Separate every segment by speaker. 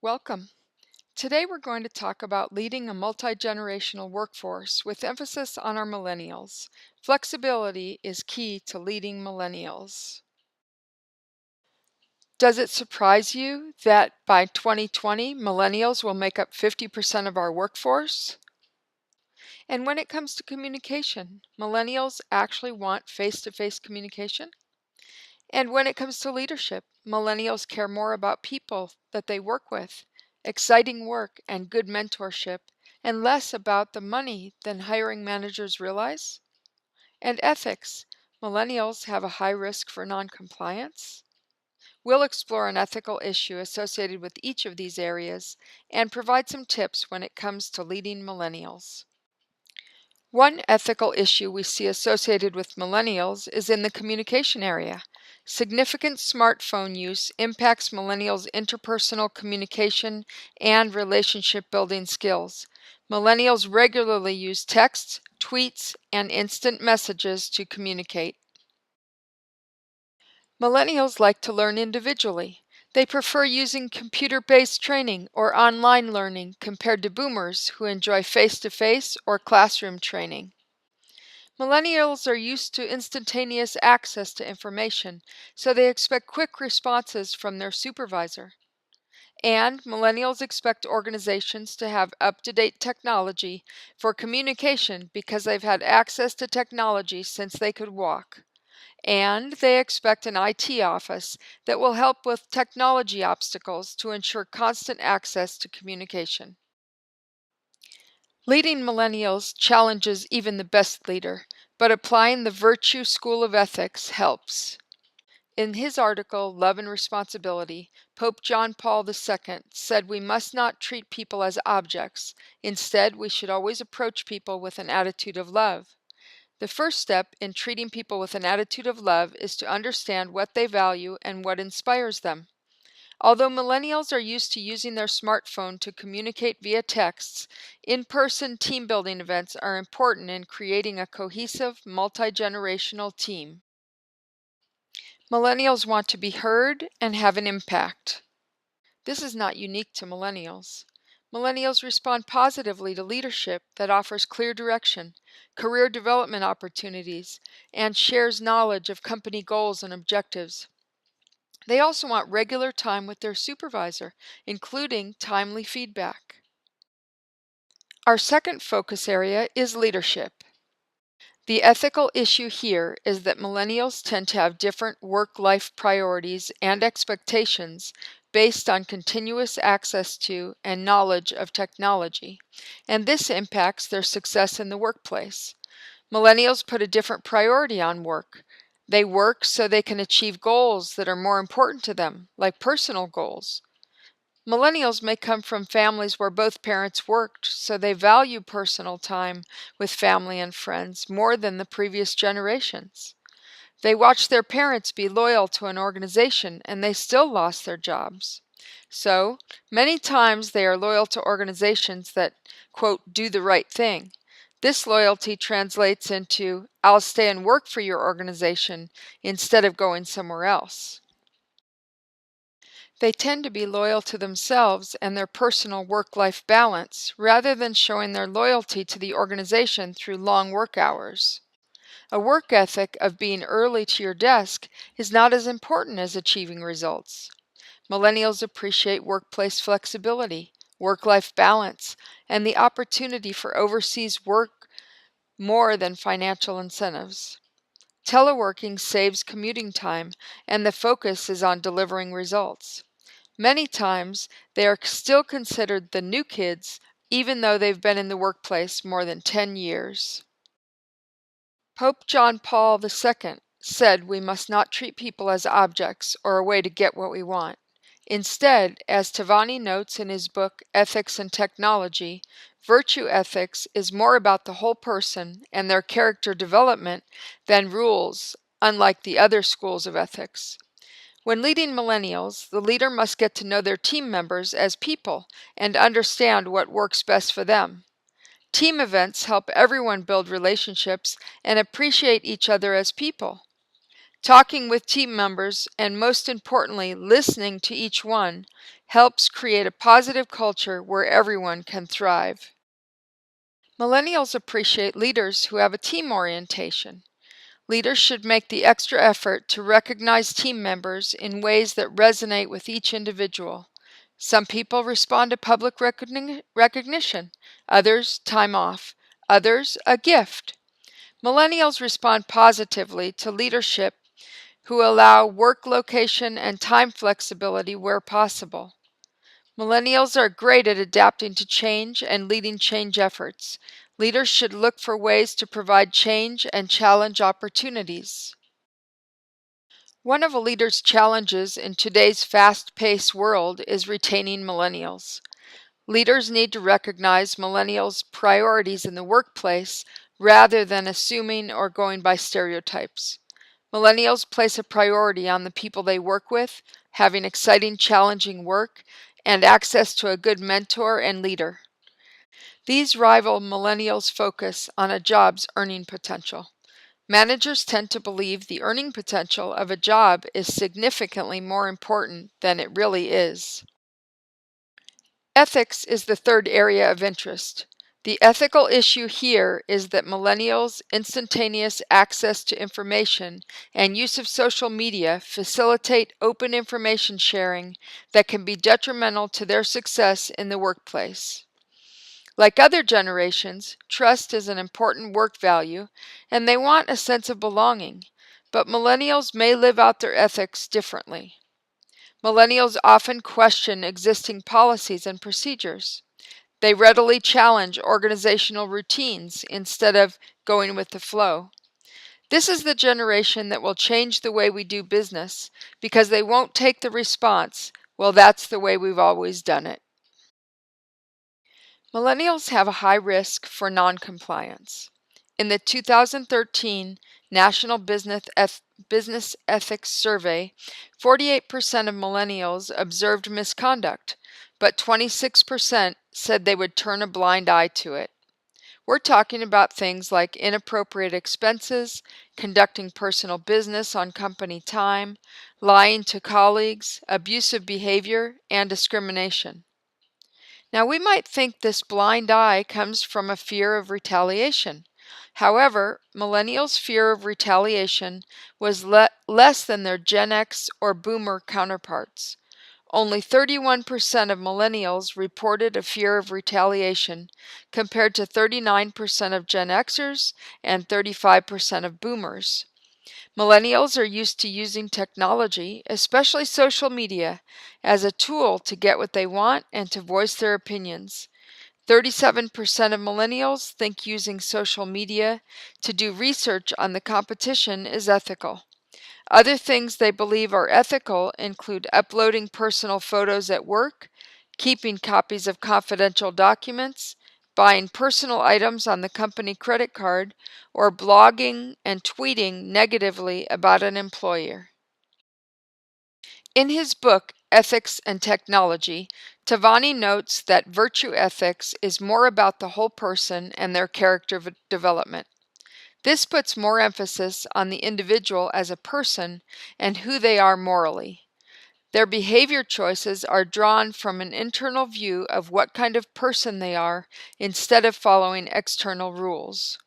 Speaker 1: Welcome. Today we're going to talk about leading a multi-generational workforce with emphasis on our millennials. Flexibility is key to leading millennials. Does it surprise you that by 2020, millennials will make up 50% of our workforce? And when it comes to communication, millennials actually want face-to-face communication? And when it comes to leadership, millennials care more about people that they work with, exciting work and good mentorship, and less about the money than hiring managers realize. And ethics, millennials have a high risk for noncompliance. We'll explore an ethical issue associated with each of these areas and provide some tips when it comes to leading millennials. One ethical issue we see associated with millennials is in the communication area. Significant smartphone use impacts millennials' interpersonal communication and relationship building skills. Millennials regularly use texts, tweets, and instant messages to communicate. Millennials like to learn individually. They prefer using computer-based training or online learning compared to boomers who enjoy face-to-face or classroom training. Millennials are used to instantaneous access to information, so they expect quick responses from their supervisor. And millennials expect organizations to have up-to-date technology for communication because they've had access to technology since they could walk. And they expect an IT office that will help with technology obstacles to ensure constant access to communication. Leading millennials challenges even the best leader, but applying the Virtue School of Ethics helps. In his article, Love and Responsibility, Pope John Paul II said we must not treat people as objects. Instead, we should always approach people with an attitude of love. The first step in treating people with an attitude of love is to understand what they value and what inspires them. Although millennials are used to using their smartphone to communicate via texts, in-person team building events are important in creating a cohesive, multi-generational team. Millennials want to be heard and have an impact. This is not unique to millennials. Millennials respond positively to leadership that offers clear direction, career development opportunities, and shares knowledge of company goals and objectives. They also want regular time with their supervisor, including timely feedback. Our second focus area is leadership. The ethical issue here is that millennials tend to have different work-life priorities and expectations based on continuous access to and knowledge of technology, and this impacts their success in the workplace. Millennials put a different priority on work. They work so they can achieve goals that are more important to them, like personal goals. Millennials may come from families where both parents worked, so they value personal time with family and friends more than the previous generations. They watched their parents be loyal to an organization and they still lost their jobs. So, many times they are loyal to organizations that, quote, do the right thing. This loyalty translates into, I'll stay and work for your organization instead of going somewhere else. They tend to be loyal to themselves and their personal work-life balance rather than showing their loyalty to the organization through long work hours. A work ethic of being early to your desk is not as important as achieving results. Millennials appreciate workplace flexibility, work-life balance, and the opportunity for overseas work more than financial incentives. Teleworking saves commuting time, and the focus is on delivering results. Many times, they are still considered the new kids, even though they've been in the workplace more than 10 years. Pope John Paul II said we must not treat people as objects or a way to get what we want. Instead, as Tavani notes in his book Ethics and Technology, virtue ethics is more about the whole person and their character development than rules, unlike the other schools of ethics. When leading millennials, the leader must get to know their team members as people and understand what works best for them. Team events help everyone build relationships and appreciate each other as people. Talking with team members and, most importantly, listening to each one helps create a positive culture where everyone can thrive. Millennials appreciate leaders who have a team orientation. Leaders should make the extra effort to recognize team members in ways that resonate with each individual. Some people respond to public recognition, others time off, others a gift. Millennials respond positively to leadership who allow work location and time flexibility where possible. Millennials are great at adapting to change and leading change efforts. Leaders should look for ways to provide change and challenge opportunities. One of a leader's challenges in today's fast-paced world is retaining millennials. Leaders need to recognize millennials' priorities in the workplace rather than assuming or going by stereotypes. Millennials place a priority on the people they work with, having exciting, challenging work, and access to a good mentor and leader. These rival millennials' focus on a job's earning potential. Managers tend to believe the earning potential of a job is significantly more important than it really is. Ethics is the third area of interest. The ethical issue here is that millennials' instantaneous access to information and use of social media facilitate open information sharing that can be detrimental to their success in the workplace. Like other generations, trust is an important work value, and they want a sense of belonging, but millennials may live out their ethics differently. Millennials often question existing policies and procedures. They readily challenge organizational routines instead of going with the flow. This is the generation that will change the way we do business because they won't take the response, well, that's the way we've always done it. Millennials have a high risk for noncompliance. In the 2013 National Business Ethics Survey, 48% of millennials observed misconduct, but 26% said they would turn a blind eye to it. We're talking about things like inappropriate expenses, conducting personal business on company time, lying to colleagues, abusive behavior, and discrimination. Now, we might think this blind eye comes from a fear of retaliation. However, millennials' fear of retaliation was less than their Gen X or Boomer counterparts. Only 31% of millennials reported a fear of retaliation, compared to 39% of Gen Xers and 35% of Boomers. Millennials are used to using technology, especially social media, as a tool to get what they want and to voice their opinions. 37% of millennials think using social media to do research on the competition is ethical. Other things they believe are ethical include uploading personal photos at work, keeping copies of confidential documents, buying personal items on the company credit card, or blogging and tweeting negatively about an employer. In his book, Ethics and Technology, Tavani notes that virtue ethics is more about the whole person and their character development. This puts more emphasis on the individual as a person and who they are morally. Their behavior choices are drawn from an internal view of what kind of person they are instead of following external rules.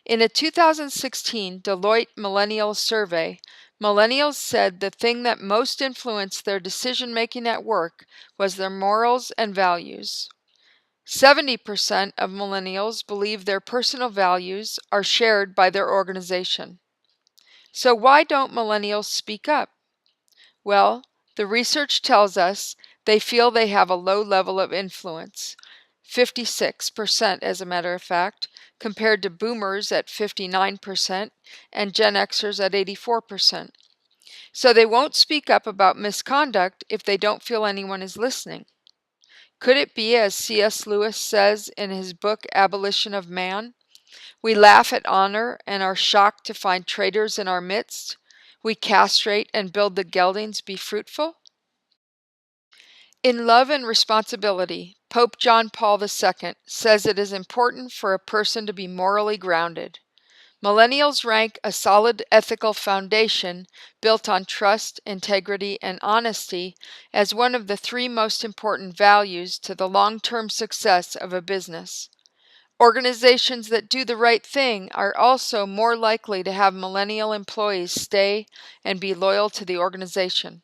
Speaker 1: In a 2016 Deloitte Millennial Survey, millennials said the thing that most influenced their decision-making at work was their morals and values. 70% of millennials believe their personal values are shared by their organization. So why don't millennials speak up? Well, the research tells us they feel they have a low level of influence, 56% as a matter of fact, compared to Boomers at 59% and Gen Xers at 84%. So they won't speak up about misconduct if they don't feel anyone is listening. Could it be, as C.S. Lewis says in his book Abolition of Man, we laugh at honor and are shocked to find traitors in our midst? We castrate and build the geldings be fruitful? In Love and Responsibility, Pope John Paul II says it is important for a person to be morally grounded. Millennials rank a solid ethical foundation built on trust, integrity, and honesty as one of the three most important values to the long-term success of a business. Organizations that do the right thing are also more likely to have millennial employees stay and be loyal to the organization.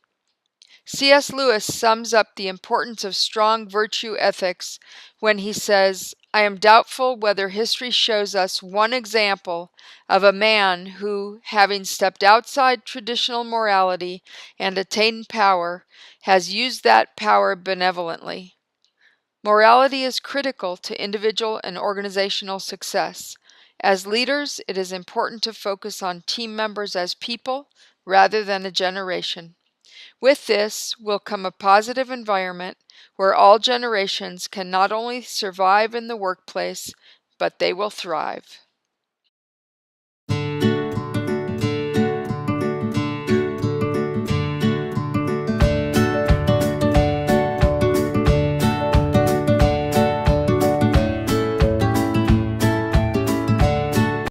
Speaker 1: C.S. Lewis sums up the importance of strong virtue ethics when he says, "I am doubtful whether history shows us one example of a man who, having stepped outside traditional morality and attained power, has used that power benevolently." Morality is critical to individual and organizational success. As leaders, it is important to focus on team members as people rather than a generation. With this will come a positive environment where all generations can not only survive in the workplace, but they will thrive.